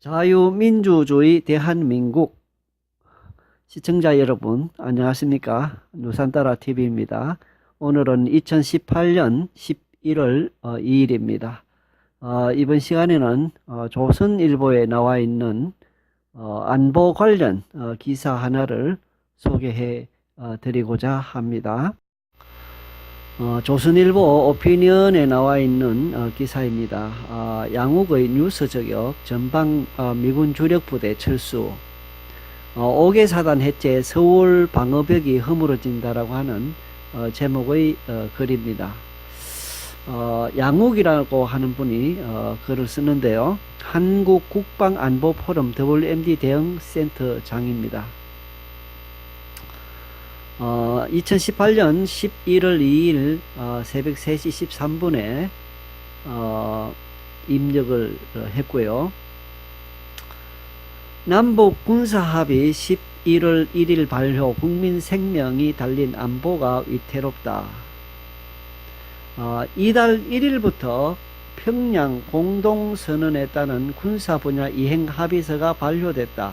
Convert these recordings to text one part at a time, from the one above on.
자유민주주의 대한민국 시청자 여러분 안녕하십니까? 누산따라TV입니다. 오늘은 2018년 11월 2일입니다. 이번 시간에는 조선일보에 나와 있는 안보 관련 기사 하나를 소개해 드리고자 합니다. 조선일보 오피니언에 나와 있는 기사입니다. 양욱의 뉴스 저격 전방 미군 주력부대 철수, 5개 사단 해체 서울 방어벽이 허물어진다라고 하는 제목의 글입니다. 양욱이라고 하는 분이 글을 쓰는데요. 한국국방안보포럼 WMD 대응센터장입니다. 2018년 11월 2일 새벽 3시 13분에 입력을 했고요. 남북 군사합의 11월 1일 발효, 국민 생명이 달린 안보가 위태롭다. 이달 1일부터 평양 공동선언에 따른 군사분야 이행 합의서가 발효됐다.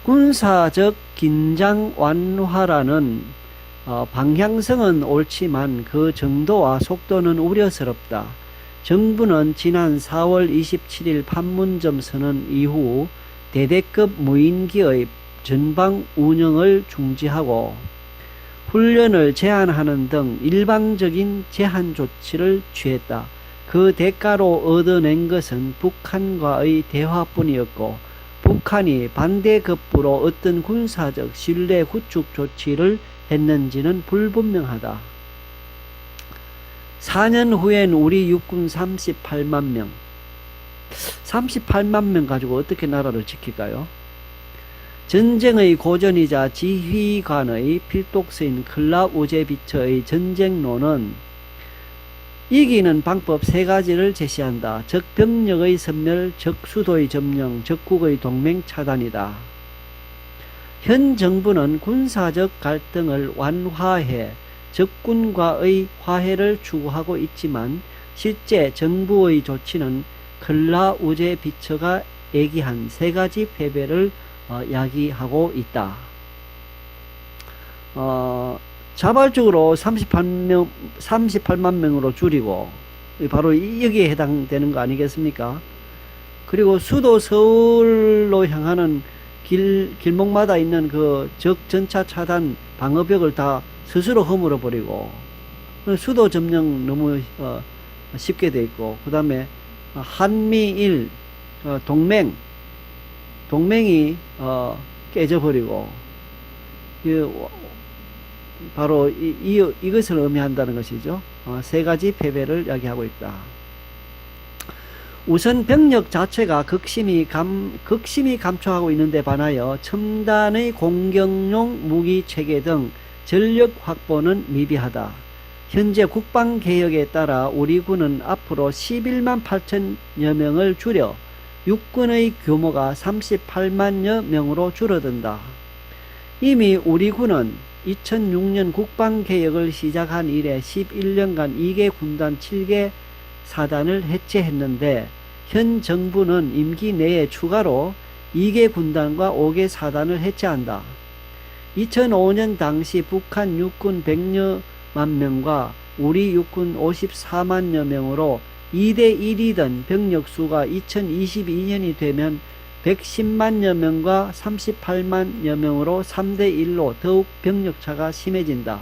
군사적 긴장 완화라는 방향성은 옳지만 그 정도와 속도는 우려스럽다. 정부는 지난 4월 27일 판문점 선언 이후 대대급 무인기의 전방 운영을 중지하고 훈련을 제한하는 등 일방적인 제한 조치를 취했다. 그 대가로 얻어낸 것은 북한과의 대화뿐이었고 북한이 반대급부로 어떤 군사적 신뢰 구축 조치를 했는지는 불분명하다. 4년 후엔 우리 육군 38만 명, 38만 명 가지고 어떻게 나라를 지킬까요? 전쟁의 고전이자 지휘관의 필독서인 클라우제비처의 전쟁론은 이기는 방법 3가지를 제시한다. 적병력의 섬멸, 적수도의 점령, 적국의 동맹 차단이다. 현 정부는 군사적 갈등을 완화해 적군과의 화해를 추구하고 있지만 실제 정부의 조치는 클라우제비처가 얘기한 3가지 패배를 야기하고 있다. 자발적으로 38만 명으로 줄이고 바로 여기에 해당되는 거 아니겠습니까? 그리고 수도 서울로 향하는 길목마다 있는 그 적 전차 차단 방어벽을 다 스스로 허물어 버리고 수도 점령 너무 쉽게 돼 있고, 그 다음에 한미일 동맹이 깨져버리고, 바로 이것을 의미한다는 것이죠. 3가지 패배를 야기하고 있다. 우선 병력 자체가 극심히 감소하고 있는데 반하여 첨단의 공격용 무기 체계 등 전력 확보는 미비하다. 현재 국방개혁에 따라 우리 군은 앞으로 11만 8천여 명을 줄여 육군의 규모가 38만여 명으로 줄어든다. 이미 우리 군은 2006년 국방개혁을 시작한 이래 11년간 2개 군단 7개 사단을 해체했는데 현 정부는 임기 내에 추가로 2개 군단과 5개 사단을 해체한다. 2005년 당시 북한 육군 100여만 명과 우리 육군 54만여 명으로 2대1이던 병력수가 2022년이 되면 110만여 명과 38만여 명으로 3대1로 더욱 병력차가 심해진다.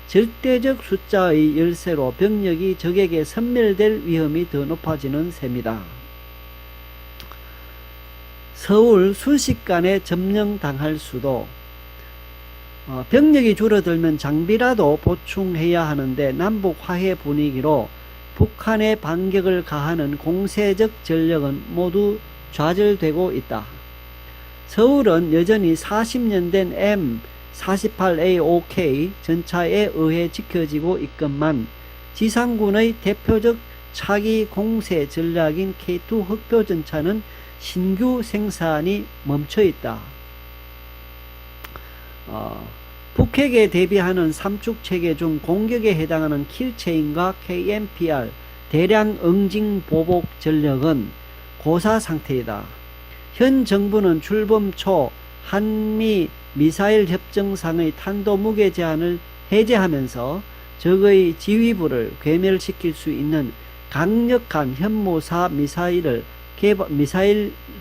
절대적 숫자의 열세로 병력이 적에게 섬멸될 위험이 더 높아지는 셈이다. 서울 순식간에 점령당할 수도. 병력이 줄어들면 장비라도 보충해야 하는데 남북 화해 분위기로 북한의 반격을 가하는 공세적 전력은 모두 좌절되고 있다. 서울은 여전히 40년 된 M48A5K 전차에 의해 지켜지고 있건만 지상군의 대표적 차기 공세 전략인 K2 흑표 전차는 신규 생산이 멈춰 있다. 북핵에 대비하는 삼축 체계 중 공격에 해당하는 킬체인과 KMPR 대량 응징 보복 전력은 고사 상태이다. 현 정부는 출범 초 한미 미사일 협정상의 탄도 무게 제한을 해제하면서 적의 지휘부를 괴멸시킬 수 있는 강력한 현무사 미사일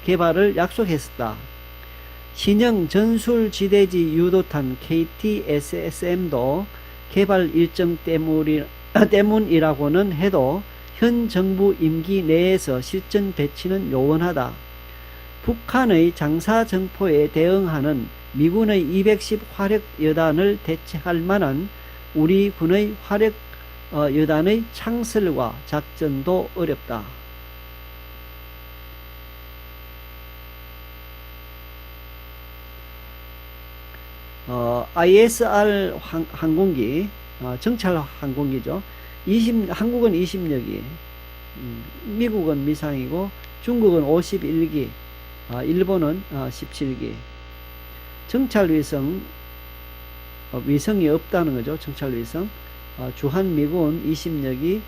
개발을 약속했었다. 신형 전술지대지 유도탄 KT-SSM도 개발 일정 때문이라고는 해도 현 정부 임기 내에서 실전 배치는 요원하다. 북한의 장사정포에 대응하는 미군의 210 화력 여단을 대체할 만한 우리 군의 화력 여단의 창설과 작전도 어렵다. ISR 항공기, 정찰 항공기죠. 한국은 20력이, 미국은 미상이고 중국은 51기, 일본은 17기. 정찰위성, 위성이 없다는 거죠. 정찰위성. 주한미군 20력이,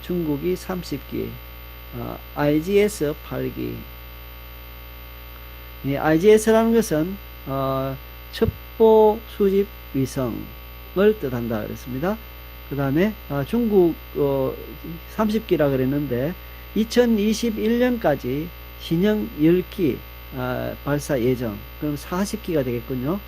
중국이 30기, IGS 8기. IGS라는 것은 첩보 수집 위성을 뜻한다 그랬습니다. 그 다음에 중국 30기라 그랬는데 2021년까지 신형 10기 발사 예정. 그럼 40기가 되겠군요.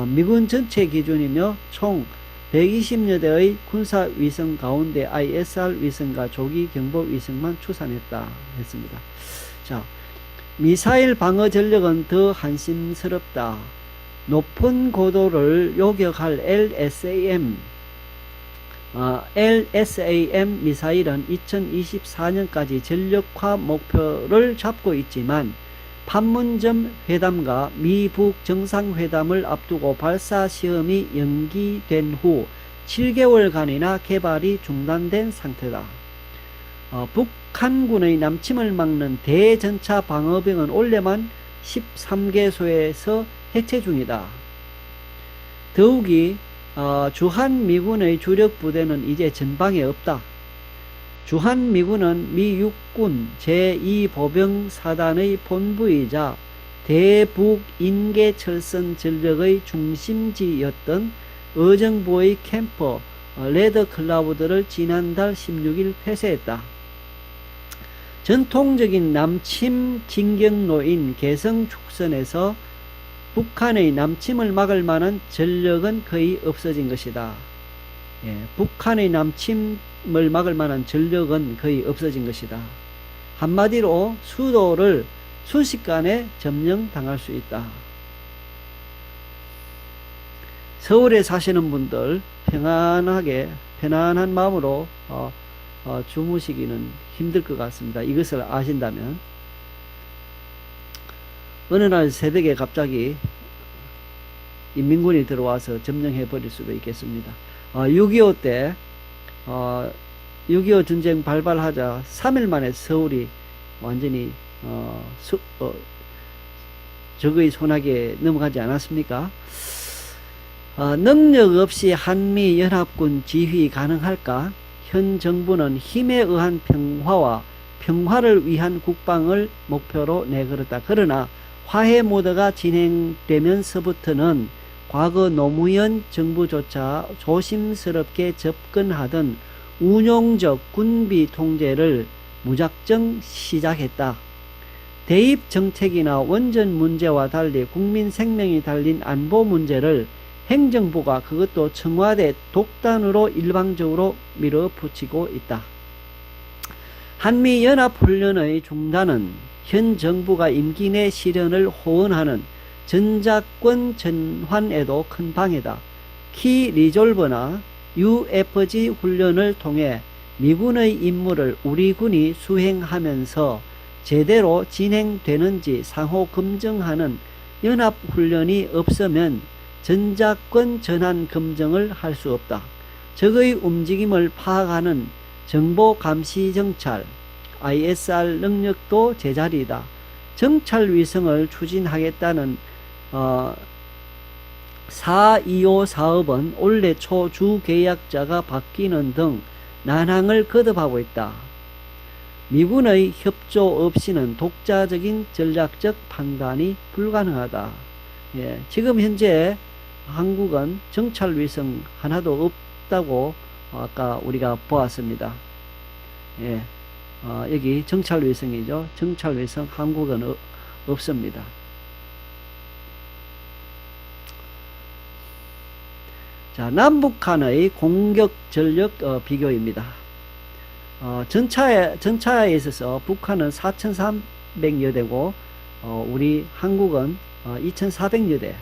미군 전체 기준이며 총 120여 대의 군사 위성 가운데 ISR 위성과 조기 경보 위성만 추산했다 했습니다. 자, 미사일 방어 전력은 더 한심스럽다. 높은 고도를 요격할 LSAM 미사일은 2024년까지 전력화 목표를 잡고 있지만 판문점 회담과 미북 정상회담을 앞두고 발사 시험이 연기된 후 7개월간이나 개발이 중단된 상태다. 북한군의 남침을 막는 대전차 방어병은 올해만 13개소에서 해체 중이다. 더욱이 주한미군의 주력 부대는 이제 전방에 없다. 주한미군은 미 육군 제2보병사단의 본부이자 대북 인계철선 전력의 중심지였던 의정부의 캠프 레드클라우드를 지난달 16일 폐쇄했다. 전통적인 남침 진격로인 개성 축선에서 북한의 남침을 막을 만한 전력은 거의 없어진 것이다. 북한의 남침을 막을 만한 전력은 거의 없어진 것이다. 한마디로 수도를 순식간에 점령당할 수 있다. 서울에 사시는 분들 편안한 마음으로 주무시기는 힘들 것 같습니다. 이것을 아신다면. 어느 날 새벽에 갑자기 인민군이 들어와서 점령해 버릴 수도 있겠습니다. 6.25 때 6.25 전쟁 발발하자 3일 만에 서울이 완전히 적의 손아귀에 넘어가지 않았습니까? 능력 없이 한미연합군 지휘 가능할까? 현 정부는 힘에 의한 평화를 위한 국방을 목표로 내걸었다. 그러나 화해 모드가 진행되면서부터는 과거 노무현 정부조차 조심스럽게 접근하던 운용적 군비 통제를 무작정 시작했다. 대입 정책이나 원전 문제와 달리 국민 생명이 달린 안보 문제를 행정부가, 그것도 청와대 독단으로 일방적으로 밀어붙이고 있다. 한미연합훈련의 중단은 현 정부가 임기 내 실현을 호언하는 전작권 전환에도 큰 방해다. 키 리졸버나 UFG 훈련을 통해 미군의 임무를 우리 군이 수행하면서 제대로 진행되는지 상호 검증하는 연합훈련이 없으면 전작권 전환 검증을 할 수 없다. 적의 움직임을 파악하는 정보감시정찰 ISR 능력도 제자리이다. 정찰위성을 추진하겠다는 425 사업은 올해 초 주계약자가 바뀌는 등 난항을 거듭하고 있다. 미군의 협조 없이는 독자적인 전략적 판단이 불가능하다. 예, 지금 현재 한국은 정찰위성 하나도 없다고 아까 우리가 보았습니다. 예, 여기 정찰위성이죠. 정찰위성 한국은 없습니다. 자, 남북한의 공격 전력 비교입니다. 전차에 있어서 북한은 4,300여 대고 우리 한국은 2,400여 대,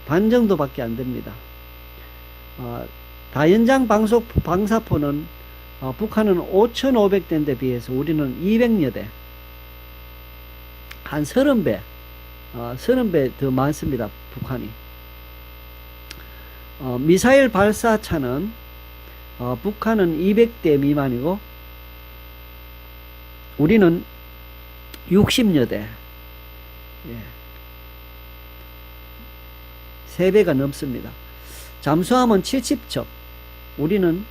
반 정도밖에 안 됩니다. 다연장 방사포는 북한은 5,500대인데 비해서 우리는 200여 대, 한 30배, 30배 더 많습니다. 북한이. 미사일 발사차는 북한은 200대 미만이고 우리는 60여 대, 예. 3배가 넘습니다. 잠수함은 70척, 우리는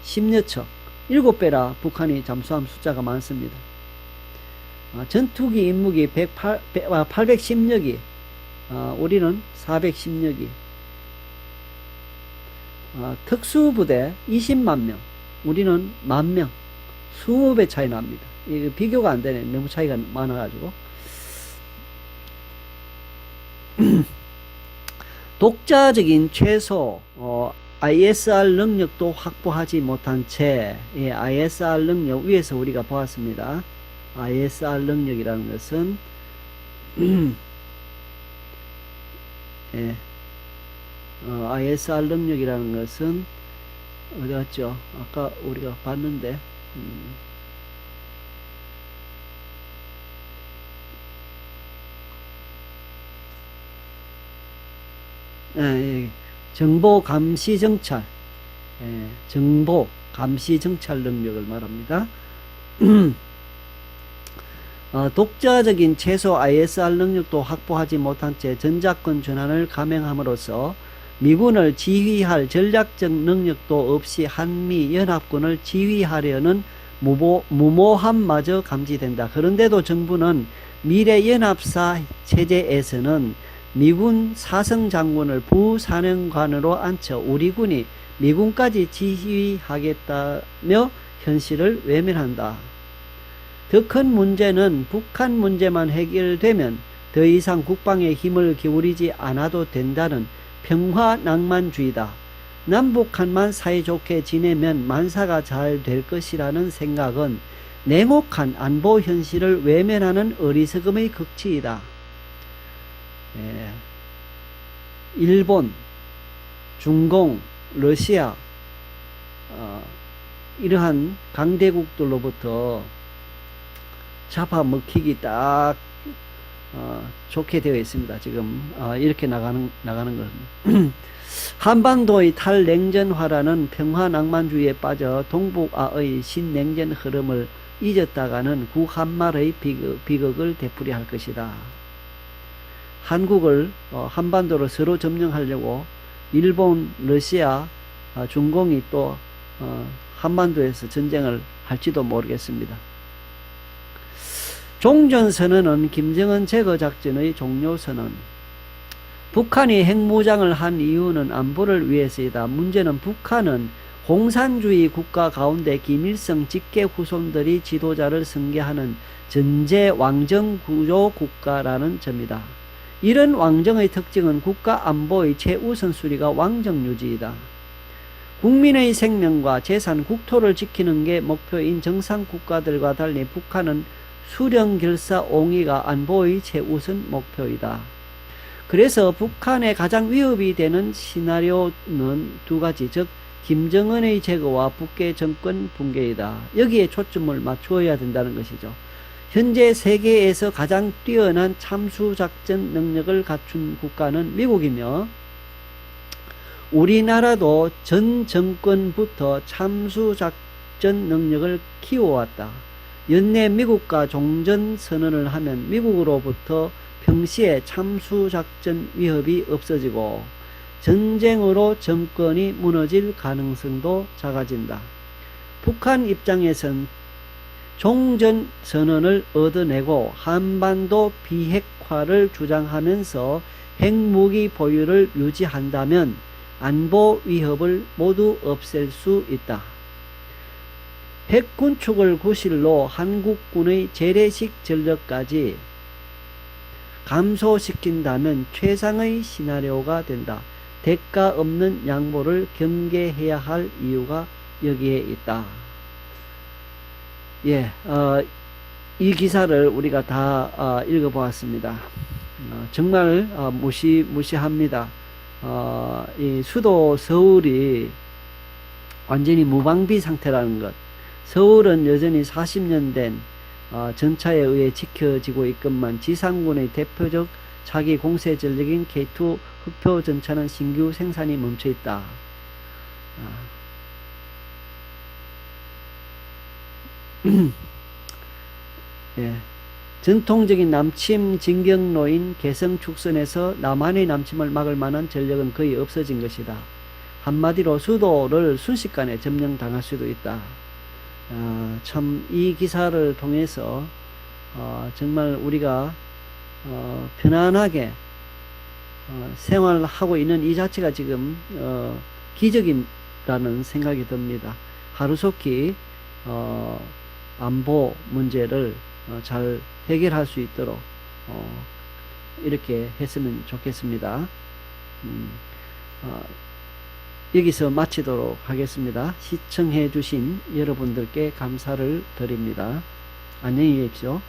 10여 척, 7배라 북한이 잠수함 숫자가 많습니다. 전투기 임무기 810여기, 우리는 410여기. 특수부대 20만 명, 우리는 10,000명, 20배 차이 납니다. 이거 비교가 안 되네. 너무 차이가 많아가지고. 독자적인 최소 ISR 능력도 확보하지 못한 채, 예, ISR 능력 위에서 우리가 보았습니다. ISR 능력이라는 것은 예, ISR 능력이라는 것은 어디 갔죠? 아까 우리가 봤는데 예, 정보 감시 정찰, 예, 정보 감시 정찰 능력을 말합니다. 독자적인 최소 ISR 능력도 확보하지 못한 채 전작권 전환을 감행함으로써 미군을 지휘할 전략적 능력도 없이 한미 연합군을 지휘하려는 무모함마저 감지된다. 그런데도 정부는 미래 연합사 체제에서는 미군 사성장군을 부사령관으로 앉혀 우리 군이 미군까지 지휘하겠다며 현실을 외면한다. 더 큰 문제는 북한 문제만 해결되면 더 이상 국방에 힘을 기울이지 않아도 된다는 평화 낭만주의다. 남북한만 사이좋게 지내면 만사가 잘 될 것이라는 생각은 냉혹한 안보 현실을 외면하는 어리석음의 극치이다. 예, 일본, 중공, 러시아 이러한 강대국들로부터 잡아먹히기 딱 좋게 되어 있습니다. 지금 이렇게 나가는 것은 한반도의 탈냉전화라는 평화낭만주의에 빠져 동북아의 신냉전 흐름을 잊었다가는 구한말의 비극을 되풀이할 것이다. 한국을 한반도로 서로 점령하려고 일본, 러시아, 중공이 또 한반도에서 전쟁을 할지도 모르겠습니다. 종전선언은 김정은 제거작전의 종료선언. 북한이 핵무장을 한 이유는 안보를 위해서이다. 문제는 북한은 공산주의 국가 가운데 김일성 직계 후손들이 지도자를 승계하는 전제 왕정 구조 국가라는 점이다. 이런 왕정의 특징은 국가 안보의 최우선순위가 왕정 유지이다. 국민의 생명과 재산, 국토를 지키는 게 목표인 정상 국가들과 달리 북한은 수령결사 옹이가 안보의 최우선 목표이다. 그래서 북한의 가장 위협이 되는 시나리오는 두 가지, 즉 김정은의 제거와 북계 정권 붕괴이다. 여기에 초점을 맞추어야 된다는 것이죠. 현재 세계에서 가장 뛰어난 참수작전 능력을 갖춘 국가는 미국이며 우리나라도 전 정권부터 참수작전 능력을 키워왔다. 연내 미국과 종전선언을 하면 미국으로부터 평시에 참수작전 위협이 없어지고 전쟁으로 정권이 무너질 가능성도 작아진다. 북한 입장에선 종전 선언을 얻어내고 한반도 비핵화를 주장하면서 핵무기 보유를 유지한다면 안보 위협을 모두 없앨 수 있다. 핵 군축을 구실로 한국군의 재래식 전력까지 감소시킨다면 최상의 시나리오가 된다. 대가 없는 양보를 경계해야 할 이유가 여기에 있다. 예, 이 기사를 우리가 다 읽어보았습니다. 정말 무시합니다. 이 수도 서울이 완전히 무방비 상태라는 것. 서울은 여전히 40년 된 전차에 의해 지켜지고 있건만 지상군의 대표적 차기 공세 전력인 K2 흑표 전차는 신규 생산이 멈춰 있다. 예. 전통적인 남침 진격로인 개성 축선에서 남한의 남침을 막을 만한 전력은 거의 없어진 것이다. 한마디로 수도를 순식간에 점령당할 수도 있다. 참 이 기사를 통해서 정말 우리가 편안하게 생활하고 있는 이 자체가 지금 기적이라는 생각이 듭니다. 하루속히 안보 문제를 잘 해결할 수 있도록 이렇게 했으면 좋겠습니다. 여기서 마치도록 하겠습니다. 시청해 주신 여러분들께 감사를 드립니다. 안녕히 계십시오.